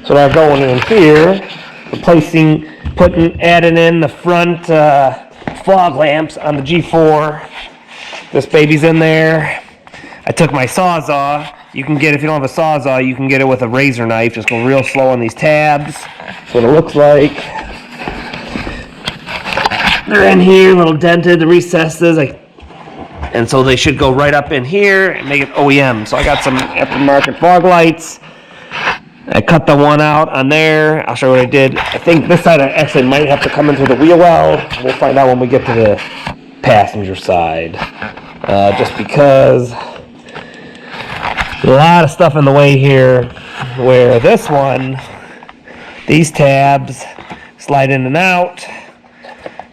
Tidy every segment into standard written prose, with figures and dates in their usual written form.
So now going in here, adding in the front fog lamps on the G4. This baby's in there. I took my Sawzall. You can get, if you don't have a Sawzall, you can get it with a razor knife. Just go real slow on these tabs. That's what it looks like. They're in here, little dented, the recesses. And so they should go right up in here and make it OEM. So I got some aftermarket fog lights. I cut the one out on there. I'll show you what I did. I think this side I actually might have to come into the wheel well. We'll find out when we get to the passenger side. Just because a lot of stuff in the way here, where this one, these tabs slide in and out.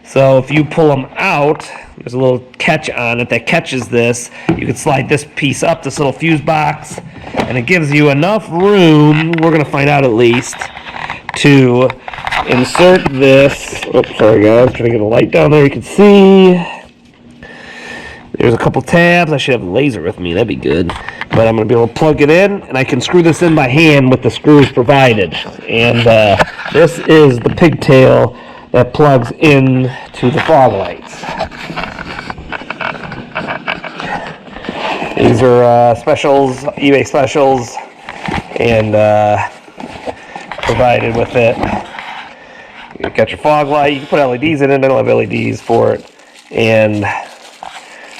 So if you pull them out, there's a little catch on it that catches this. You can slide this piece up, this little fuse box, and it gives you enough room, we're going to find out at least, to insert this. Oops, sorry guys, trying to get a light down there you can see. There's a couple tabs. I should have a laser with me, that'd be good. But I'm going to be able to plug it in, and I can screw this in by hand with the screws provided. And this is the pigtail that plugs in to the fog lights. These are specials, eBay specials, and provided with it. You got your fog light. You can put LEDs in it. I don't have LEDs for it, and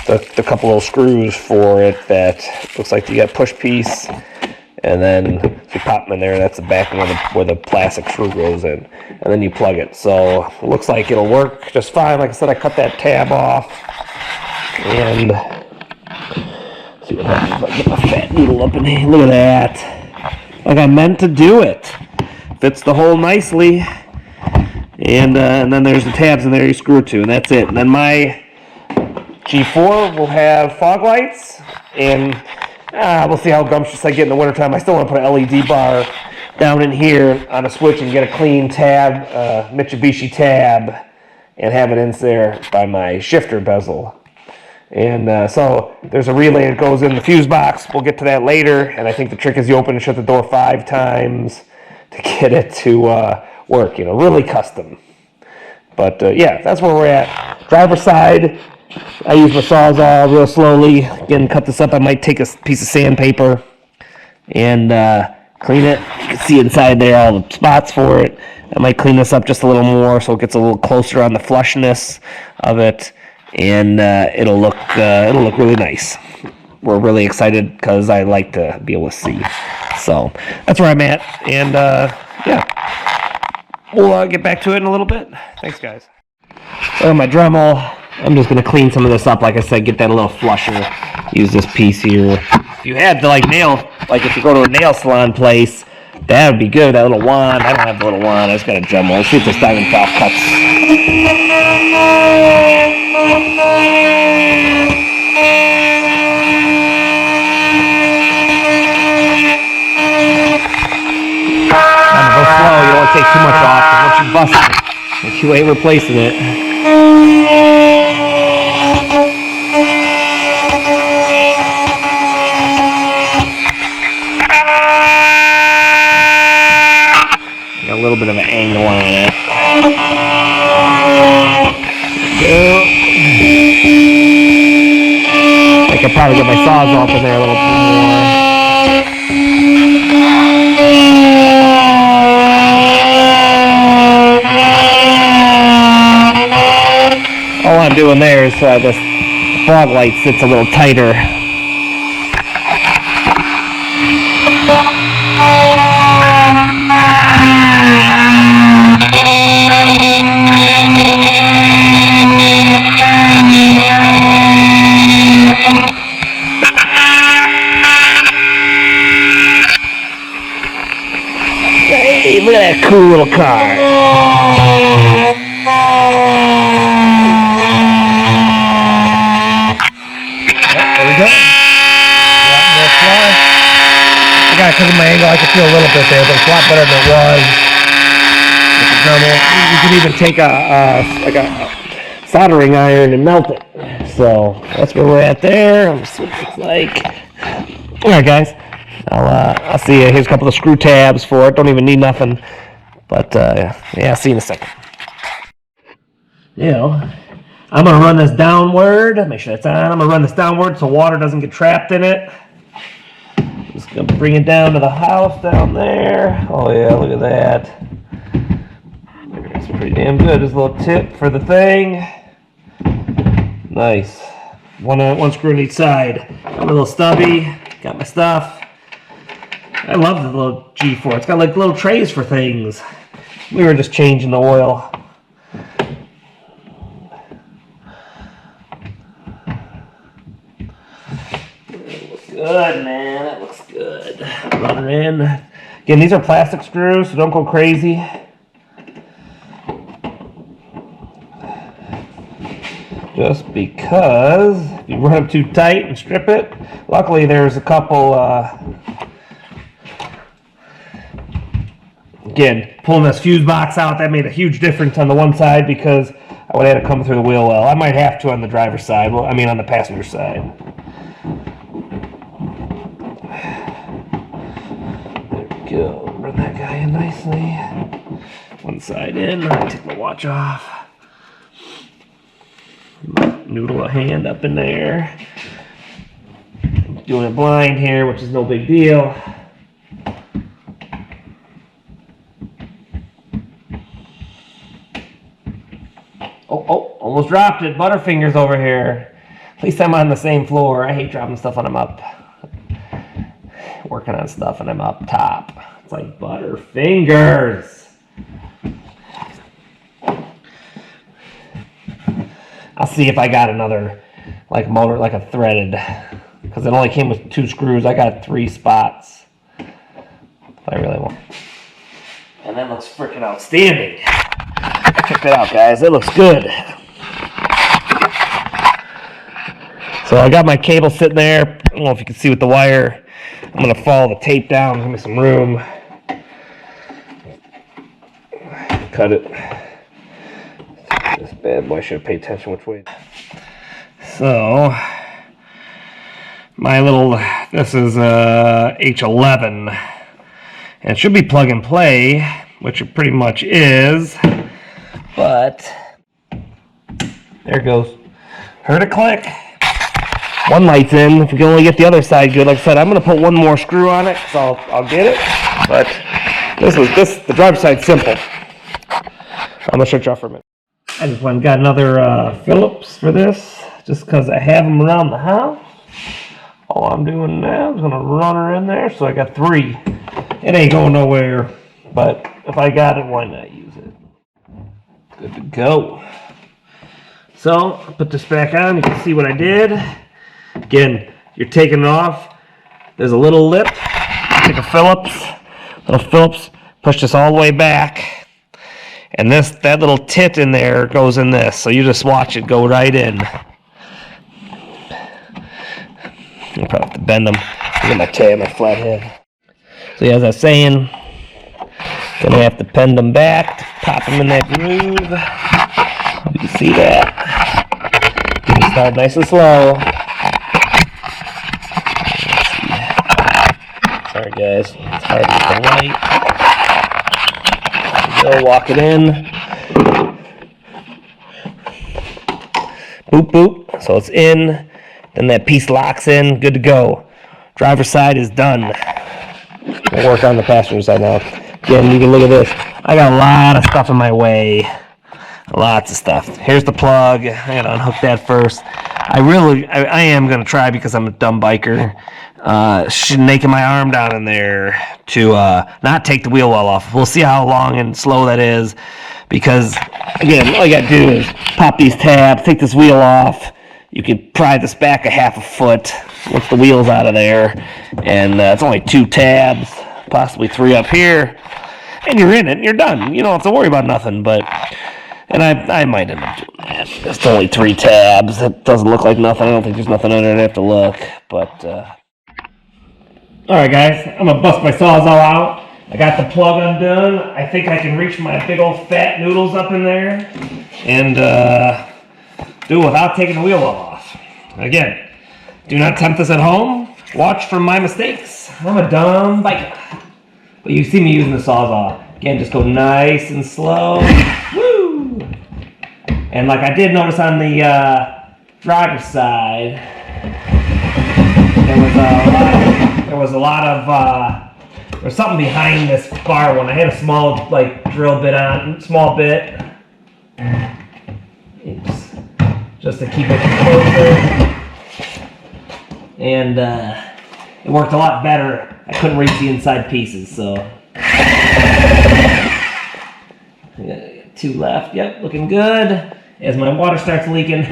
the couple little screws for it that looks like you got push piece, and then if you pop them in there, that's the back where the plastic screw goes in, and then you plug it. So it looks like it'll work just fine. Like I said, I cut that tab off, and see what happens if I get my fat needle up in here. Look at that. Like I meant to do it. Fits the hole nicely, and then there's the tabs in there you screw it to, and that's it. And then my G4 will have fog lights, and we'll see how gumptious I get in the wintertime. I still want to put an LED bar down in here on a switch and get a clean tab, Mitsubishi tab, and have it in there by my shifter bezel. And so there's a relay that goes in the fuse box. We'll get to that later, and I think the trick is you open and shut the door 5 times to get it to work, you know, really custom. But yeah, that's where we're at. Driver's side, I use my Sawzall real slowly. Again, cut this up. I might take a piece of sandpaper and clean it. You can see inside there all the spots for it. I might clean this up just a little more so it gets a little closer on the flushness of it, and it'll look really nice. We're really excited because I like to be able to see. So that's where I'm at, and yeah, we'll get back to it in a little bit. Thanks, guys. So my Dremel. I'm just going to clean some of this up, like I said, get that a little flusher. Use this piece here. If you had the if you go to a nail salon place, that would be good, that little wand. I don't have the little wand, I just got a Dremel. Let's see if this diamond top cuts. Go slow, you don't want to take too much off, because once you bust it, you ain't replacing it. Got a little bit of an angle on it. I could probably get my Sawzall in there a little bit more. All I'm doing there is this fog light sits a little tighter. Hey, look at that cool little car. There we go. I got to cover my angle. I can feel a little bit there, but it's a lot better than it was. With the Dremel. You can even take a soldering iron and melt it. So that's where we're at there. Let's see what it looks like. All right, guys. I'll see you. Here's a couple of screw tabs for it. Don't even need nothing. But yeah, I'll see you in a second. I'm going to run this downward. Make sure it's on. I'm going to run this downward so water doesn't get trapped in it. Just going to bring it down to the house down there. Oh yeah, look at that. It's pretty damn good. There's a little tip for the thing. Nice. One screw on each side. Got a little stubby. Got my stuff. I love the little G4. It's got like little trays for things. We were just changing the oil. It looks good, man. It looks good. Run her in. Again, these are plastic screws, so don't go crazy. Just because if you run them too tight and strip it, luckily there's a couple, again, pulling this fuse box out, that made a huge difference on the one side because I would have had to come through the wheel well. I might have to on the driver's side, well, I mean on the passenger side. There we go, run that guy in nicely. One side in, take my watch off. Noodle a hand up in there. Doing it blind here, which is no big deal. Oh, almost dropped it. Butterfingers over here. At least I'm on the same floor. I hate dropping stuff when I'm up. Working on stuff and I'm up top. It's like Butterfingers. I'll see if I got another like motor, like a threaded, because it only came with 2 screws. I got 3 spots. If I really want. And that looks freaking outstanding. Check that out, guys. It looks good. So I got my cable sitting there. I don't know if you can see with the wire. I'm gonna follow the tape down. Give me some room. Cut it. This bad boy, should have paid attention which way. So, my little, this is H11, and it should be plug and play, which it pretty much is, but there it goes. Heard it click. One light's in. If you can only get the other side good, like I said, I'm going to put one more screw on it, so I'll get it, but the driver's side's simple. I'm going to shut you off for a minute. I just went and got another Phillips for this, just because I have them around the house. All I'm doing now is going to run her in there, so I got 3. It ain't going nowhere, but if I got it, why not use it? Good to go. So, I'll put this back on. You can see what I did. Again, you're taking it off. There's a little lip. Take a little Phillips, push this all the way back. And that little tit in there goes in this, so you just watch it go right in. I'll probably have to bend them. Get my flat head. So yeah, as I was saying, gonna have to bend them back, pop them in that groove. You can see that. Get it started nice and slow. Sorry guys, it's hard with the light. Go, walk it in. Boop, boop. So it's in. Then that piece locks in. Good to go. Driver's side is done. We'll work on the passenger side now. Again, you can look at this. I got a lot of stuff in my way. Lots of stuff. Here's the plug. I gotta unhook that first. I am gonna try, because I'm a dumb biker, snaking my arm down in there to not take the wheel well off. We'll see how long and slow that is, because again, all you gotta do is pop these tabs, take this wheel off. You can pry this back a half a foot once the wheel's out of there, and it's only 2 tabs, possibly 3 up here, and you're in it and you're done. You don't have to worry about nothing. And I might end up doing that. It's only 3 tabs. It doesn't look like nothing. I don't think there's nothing under it. I have to look. But, alright guys, I'm going to bust my Sawzall out. I got the plug undone. I think I can reach my big old fat noodles up in there and do it without taking the wheel off. Again, do not attempt this at home. Watch for my mistakes. I'm a dumb biker. But you see me using the Sawzall. Again, just go nice and slow. Woo! And like I did notice on the driver's side, there was something behind this bar one. I had a small like drill bit on, small bit. Oops. Just to keep it closer. And it worked a lot better. I couldn't reach the inside pieces, so. Two left, yep, looking good. As my water starts leaking.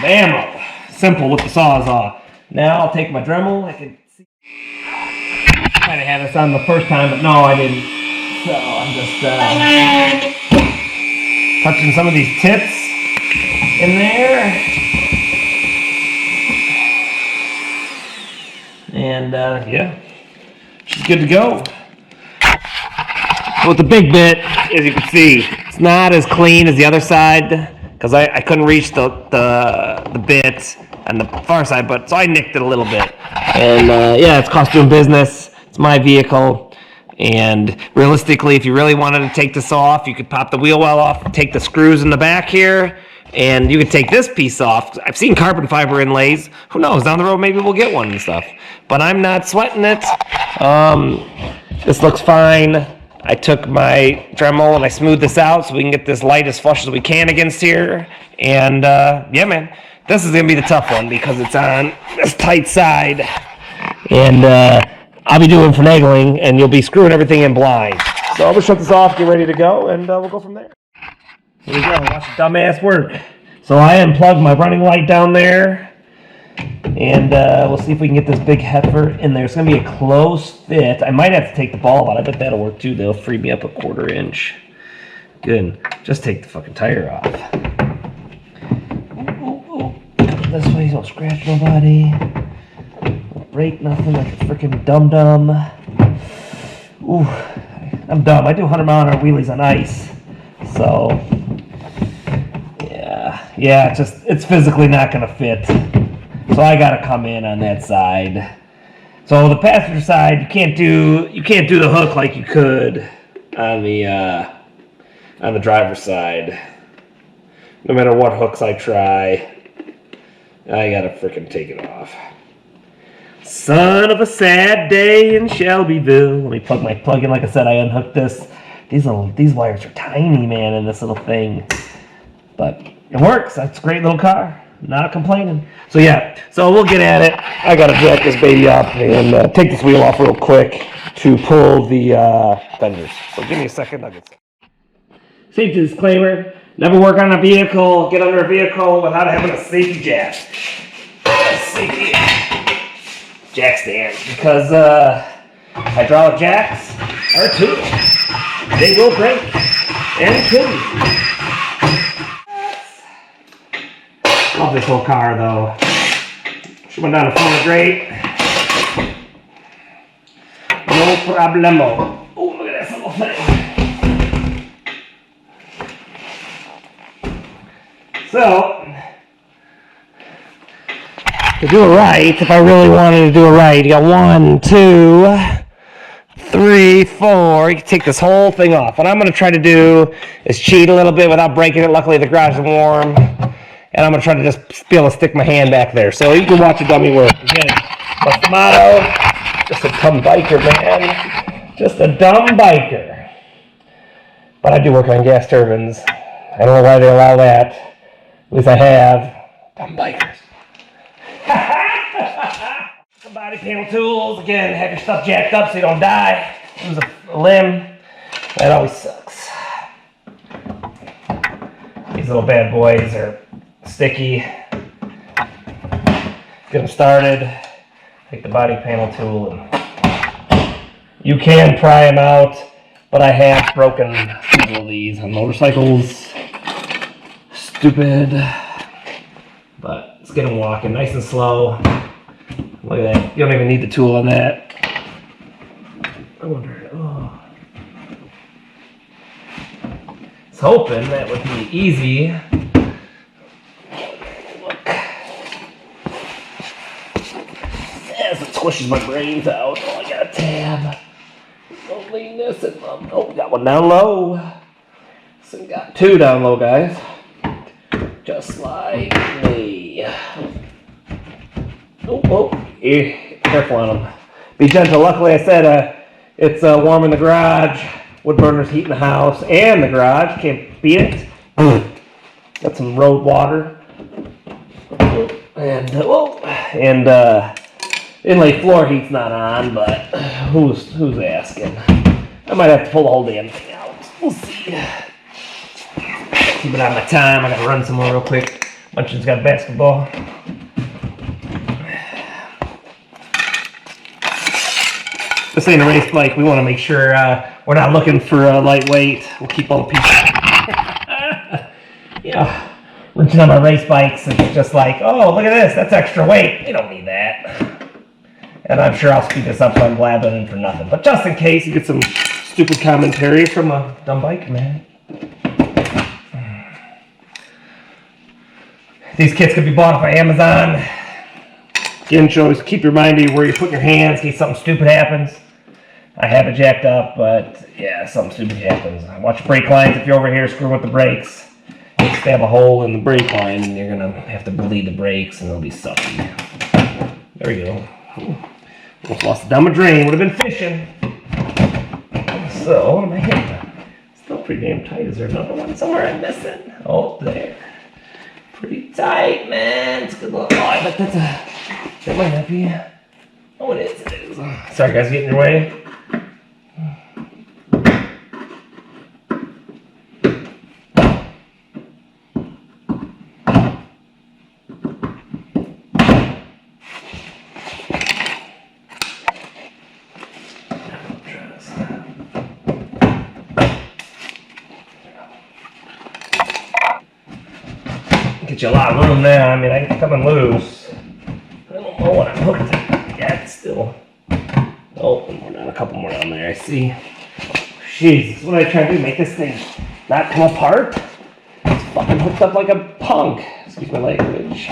Bam! Simple with the Sawzall. Now I'll take my Dremel. I can see. Kind of had this on the first time, but no, I didn't. So I'm just touching some of these tips in there. And yeah, she's good to go. So with the big bit, as you can see, it's not as clean as the other side because I couldn't reach the bit on the far side, but so I nicked it a little bit. And yeah, it's cost doing business. It's my vehicle. And realistically, if you really wanted to take this off, you could pop the wheel well off, take the screws in the back here, and you could take this piece off. I've seen carbon fiber inlays. Who knows? Down the road, maybe we'll get one and stuff. But I'm not sweating it. This looks fine. I took my Dremel and I smoothed this out so we can get this light as flush as we can against here. And yeah, man, this is gonna be the tough one because it's on this tight side. And I'll be doing finagling and you'll be screwing everything in blind. So I'm gonna shut this off, get ready to go, and we'll go from there. Here we go, watch the dumbass work. So I unplugged my running light down there, and we'll see if we can get this big heifer in there. It's gonna be a close fit. I might have to take the ball out. I bet that'll work too. They'll free me up a 1/4 inch. Good. Just take the fucking tire off. Ooh. This way, you don't scratch nobody. Don't break nothing like a freaking dum-dum. Ooh, I'm dumb. I do 100-mile-an-hour wheelies on ice. So, yeah, it's physically not gonna fit. So I gotta come in on that side. So the passenger side, you can't do the hook like you could on the driver's side. No matter what hooks I try, I gotta frickin' take it off. Son of a sad day in Shelbyville. Let me plug in. Like I said, I unhooked this. These wires are tiny, man, in this little thing. But it works. That's a great little car. Not complaining. So yeah, so we'll get at it. I gotta jack this baby up and take this wheel off real quick to pull the fenders. So give me a second. I'll get safety disclaimer: never work on a vehicle, get under a vehicle without having a safety jack. Safety jack stand, because hydraulic jacks are too. They will break and kill you. Love this whole car though. She went down the front great. No problemo. Oh, look at that little thing. So, to do it right, if I really wanted to do it right, you got 1, 2, 3, 4. You can take this whole thing off. What I'm going to try to do is cheat a little bit without breaking it. Luckily, the garage is warm. And I'm going to try to just be able to stick my hand back there. So you can watch a dummy work. Again, what's the motto? Just a dumb biker, man. Just a dumb biker. But I do work on gas turbines. I don't know why they allow that. At least I have. Dumb bikers. Some body panel tools. Again, have your stuff jacked up so you don't die. Lose a limb. That always sucks. These little bad boys are sticky. Get them started. Take the body panel tool and you can pry them out, but I have broken several of these on motorcycles. Stupid. But let's get them walking nice and slow. Look at that. You don't even need the tool on that. I wonder. Oh. was hoping that would be easy. Look. As it squishes my brains out. Oh, I got a tab. Don't lean this and oh, got one down low. So got two down low, guys. Just like me. Oh, careful on them. Be gentle. Luckily, I said it's warm in the garage. Wood burners heating the house and the garage. Can't beat it. Got some road water. And inlay floor heat's not on, but who's asking? I might have to pull the whole damn thing out. We'll see. Keep it on my time. I gotta run somewhere real quick. Munchin's got basketball. This ain't a race bike. We want to make sure we're not looking for a lightweight. We'll keep all the pieces. Yeah, looking on my race bikes, it's just like, oh, look at this. That's extra weight. You don't need that. And I'm sure I'll speed this up so I'm blabbing for nothing. But just in case you get some stupid commentary from a dumb bike man. These kits could be bought off of Amazon. Again, always keep reminding you where you put your hands in case something stupid happens. I have it jacked up, but yeah, something stupid happens. Watch brake lines if you're over here screwing with the brakes. You stab a hole in the brake line and you're gonna have to bleed the brakes and it'll be sucky. There we go. Almost lost it down my drain. Would have been fishing. So, what am I hitting? Still pretty damn tight. Is there another one somewhere I'm missing? Oh, there. Pretty tight, man. It's a good little. Oh, I bet that might not be. Oh, it is. It is. Sorry, guys, getting in your way. Get you a lot of room now. I mean, I can come and loose. I don't know what I'm hooked at. Yeah, it's still. Oh, one more down, a couple more down there. I see. Jesus, what am I trying to do? Make this thing not come apart? It's fucking hooked up like a punk. Excuse my language.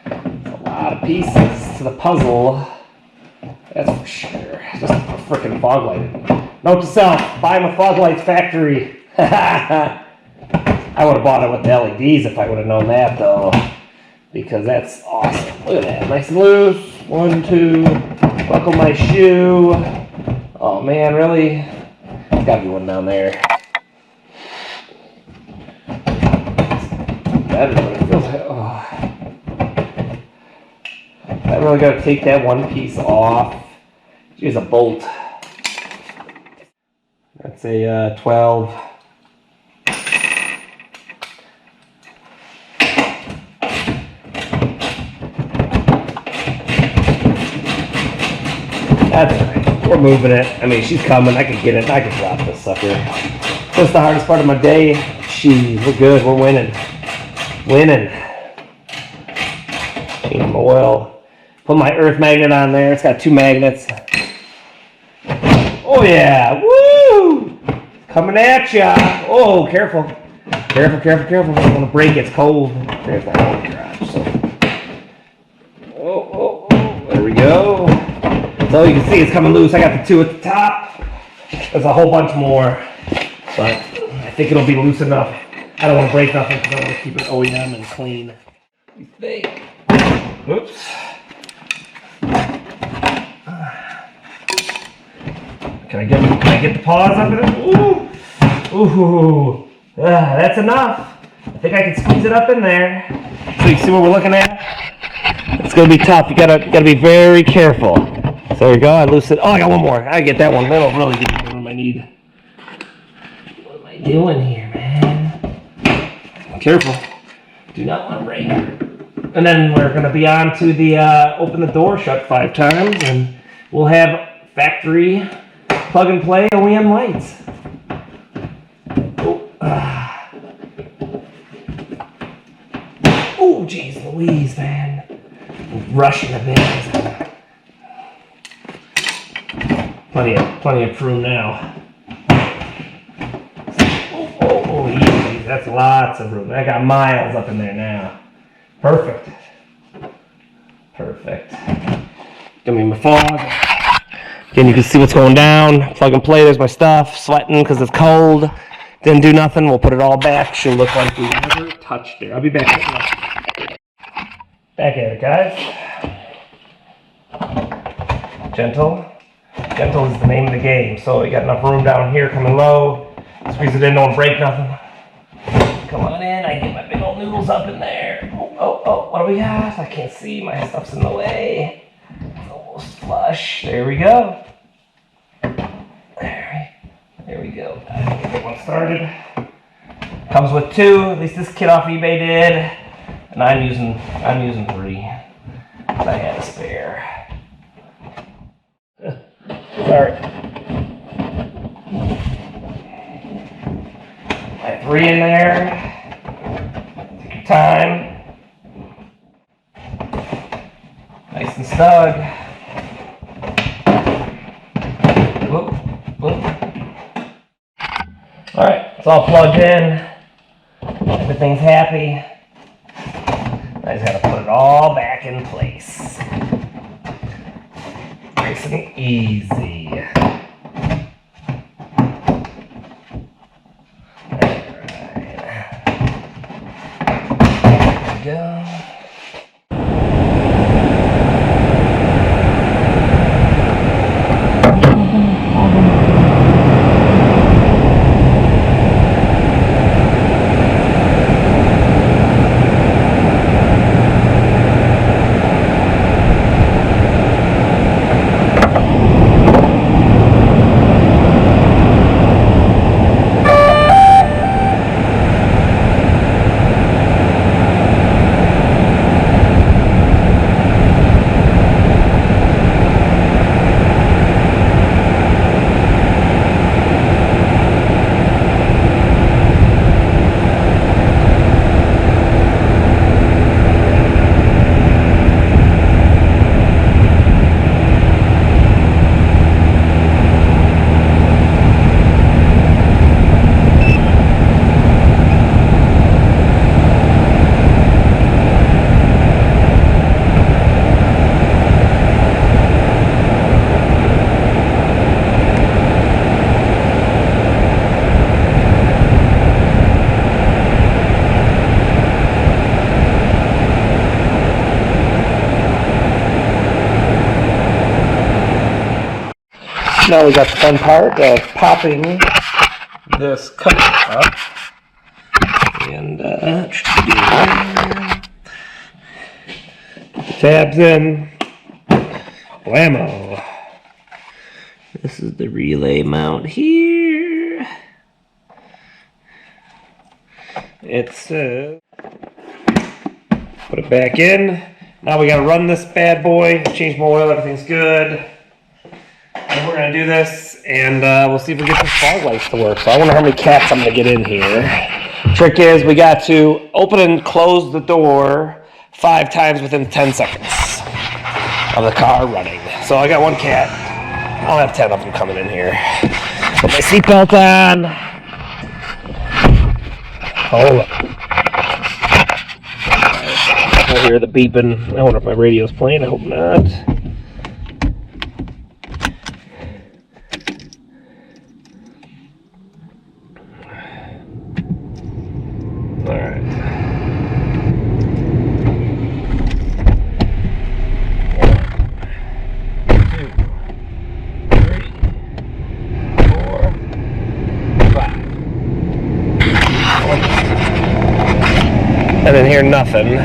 It's a lot of pieces to the puzzle. That's for sure. Just a freaking fog light. Note to self: buy my fog lights factory. I would have bought it with the LEDs if I would have known that, though, because that's awesome. Look at that, nice and loose. 1, 2, buckle my shoe. Oh man, really? There's gotta be one down there. Better than it feels like. Oh. I really gotta take that one piece off. Use a bolt. That's a 12. That's alright. We're moving it. I mean, she's coming. I can get it. I can drop this sucker. That's the hardest part of my day. Jeez, we're good. We're winning. Winning. Oil. Put my earth magnet on there. It's got 2 magnets. Oh yeah. Woo! Coming at ya. Oh, careful. Careful, careful, careful. I don't want to break it. It's cold. There's my whole garage. So. Oh. There we go. So you can see it's coming loose. I got the 2 at the top. There's a whole bunch more, but I think it'll be loose enough. I don't want to break nothing because I want to keep it OEM and clean. You think? Oops. Can I get the paws up in it? Ooh. That's enough. I think I can squeeze it up in there. So you see what we're looking at? It's gonna be tough. You gotta be very careful. So there you go. I loosen it. Oh, I got one more. I get that one. That'll really give me the room I need. What am I doing here, man? Careful. Do not want to break. And then we're gonna be on to the open the door shut 5 times, and we'll have factory plug and play OEM lights. Oh, geez Louise, man. I'm rushing a bit. Plenty of room now. That's lots of room. I got miles up in there now. Perfect. Perfect. Give me my fog. Again, you can see what's going down. Plug and play. There's my stuff. Sweating because it's cold. Didn't do nothing. We'll put it all back. Should look like we never touched it. I'll be back. Back at it, guys. Gentle. Gentle is the name of the game. So you got enough room down here coming low. Squeeze it in, don't break nothing. Come on in. I get my big old noodles up in there. Oh, what do we got? I can't see. My stuff's in the way. It's almost flush. There we go. There we go. I can get one started. Comes with 2. At least this kit off eBay did. And I'm using 3. I had a spare. Sorry. Got 3 in there. Take your time. Nice and snug. Whoop, whoop. Alright, it's all plugged in. Everything's happy. I just gotta put it all back in place. Nice and easy. Alright. There we go. Now we got the fun part of popping this cover up and put the tabs in. Blammo! This is the relay mount here. It's put it back in. Now we gotta run this bad boy. Change my oil. Everything's good. And we're going to do this, and we'll see if we get this fog lights to work. So I wonder how many cats I'm going to get in here. Trick is we got to open and close the door 5 times within 10 seconds of the car running. So I got 1 cat. I'll have 10 of them coming in here. Put my seatbelt on. Hold up. We'll hear the beeping. I wonder if my radio's playing. I hope not. Alright. 1, 2, 3, 4, 5. I didn't hear nothing.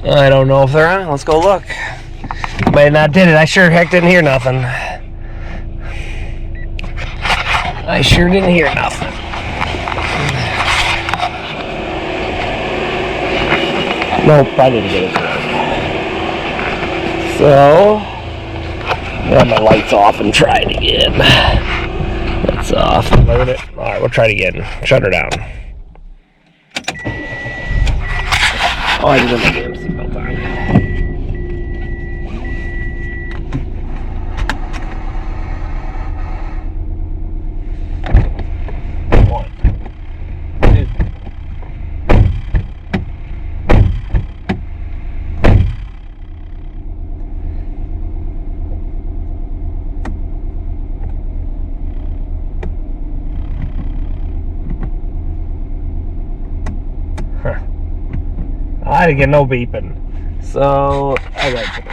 I don't know if they're on. Let's go look. Might have not did it. I sure heck didn't hear nothing. I sure didn't hear nothing. Nope, I didn't get it today. So, have my lights off and try it again. Lights off. Load it. Alright, we'll try it again. Shut her down. Oh, I did it again. I didn't get no beeping. So I got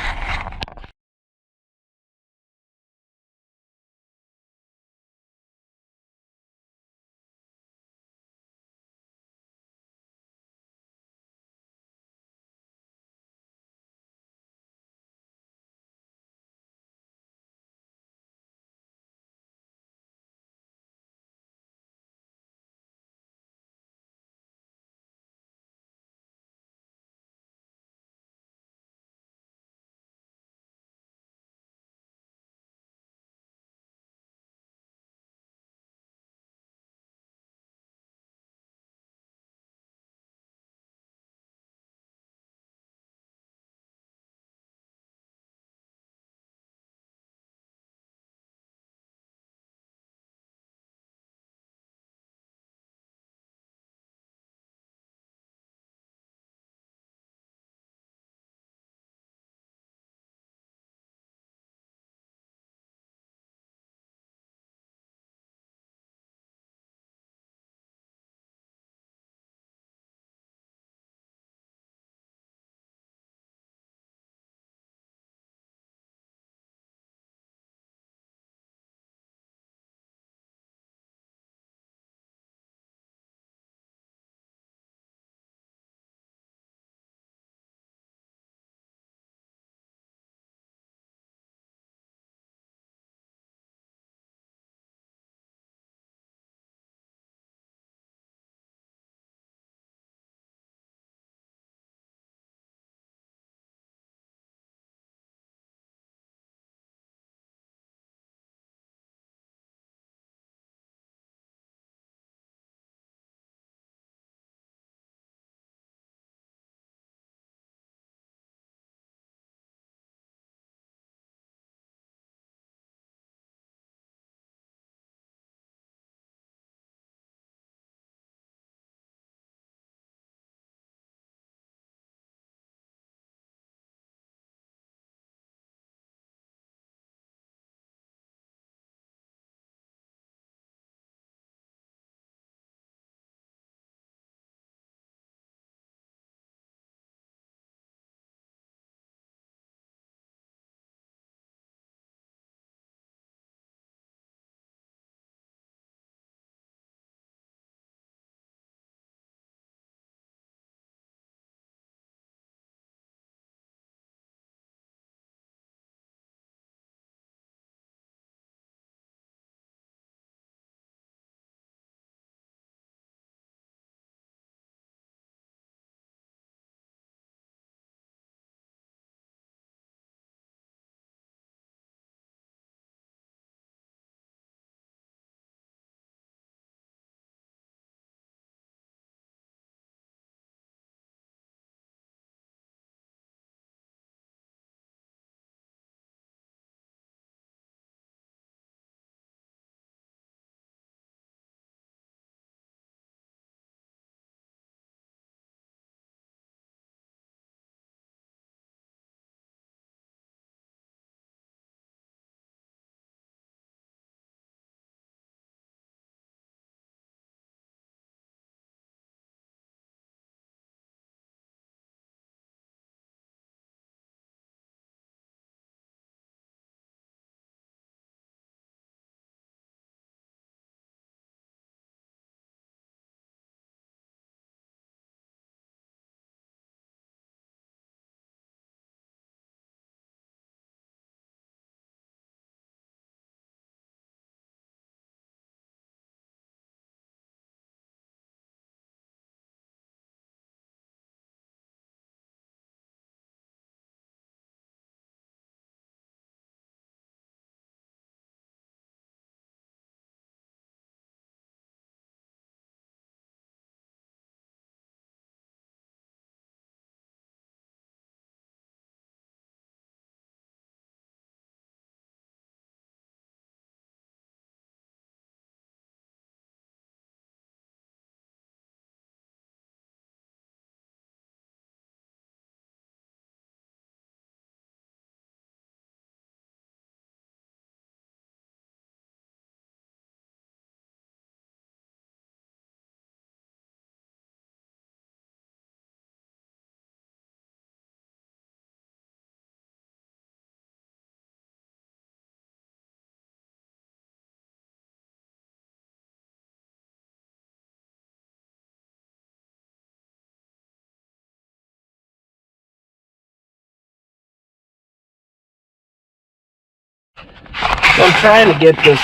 So I'm trying to get this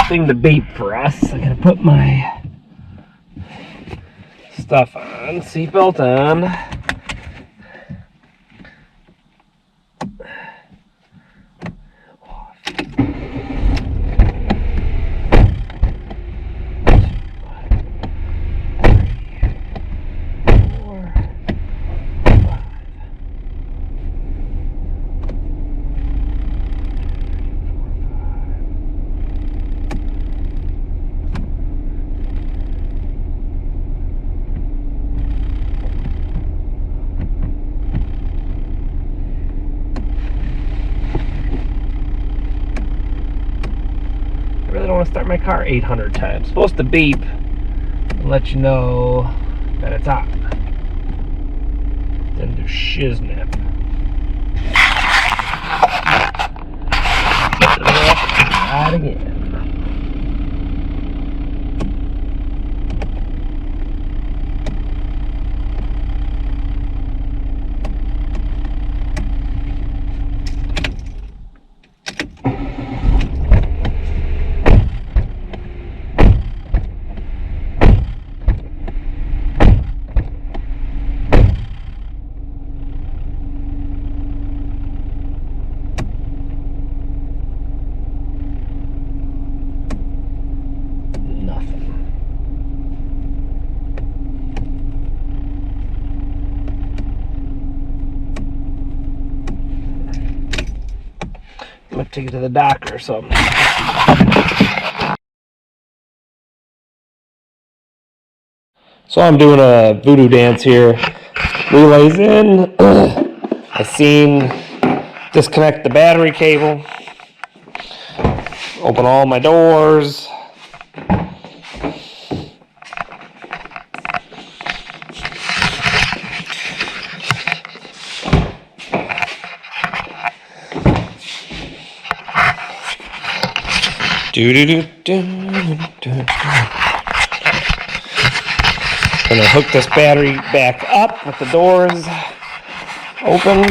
thing to beep for us. I gotta put my stuff on, seatbelt on. I really don't want to start my car 800 times. It's supposed to beep and let you know that it's on. Then do shiznip. Right again. I'm gonna take it to the doctor or something. So I'm doing a voodoo dance here. Relays in. I seen disconnect the battery cable. Open all my doors. Gonna hook this battery back up with the doors open.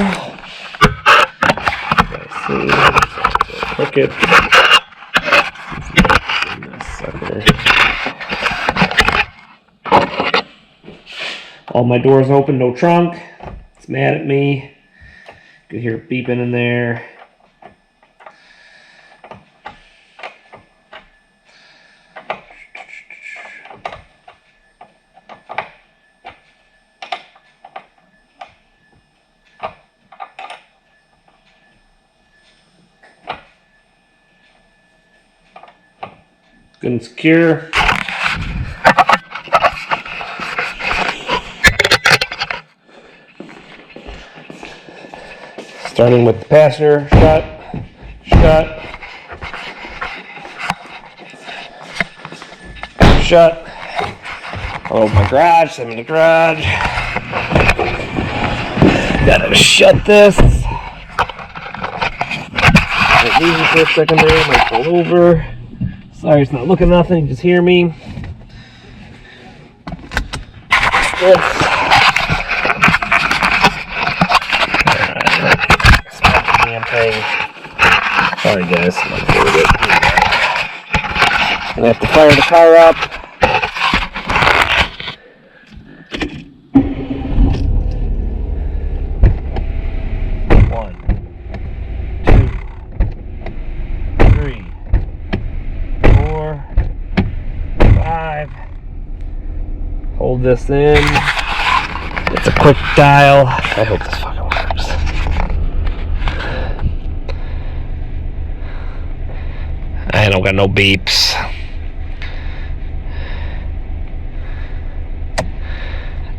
Let's see. Hook it. All my doors open, no trunk. It's mad at me. You can hear it beeping in there. Good and secure. Starting with the passenger, shut. Oh, my garage, I'm in the garage. Gotta shut this. Wait, easy for a second there, I might pull over. Sorry, it's not looking nothing, you just hear me. This. Damn thing. Sorry guys, I'm gonna have to fire the car up. Hold this in. It's a quick dial. I hope this fucking works. I don't got no beeps.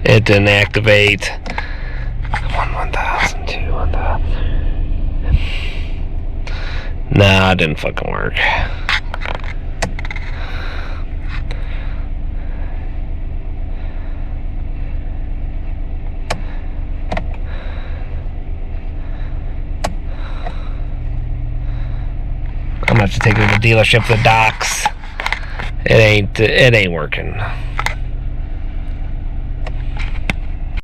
It didn't activate. Come on, 1,000, 2, 1,000. Nah, it didn't fucking work. I'm gonna have to take it to the dealership, the docks. It ain't working.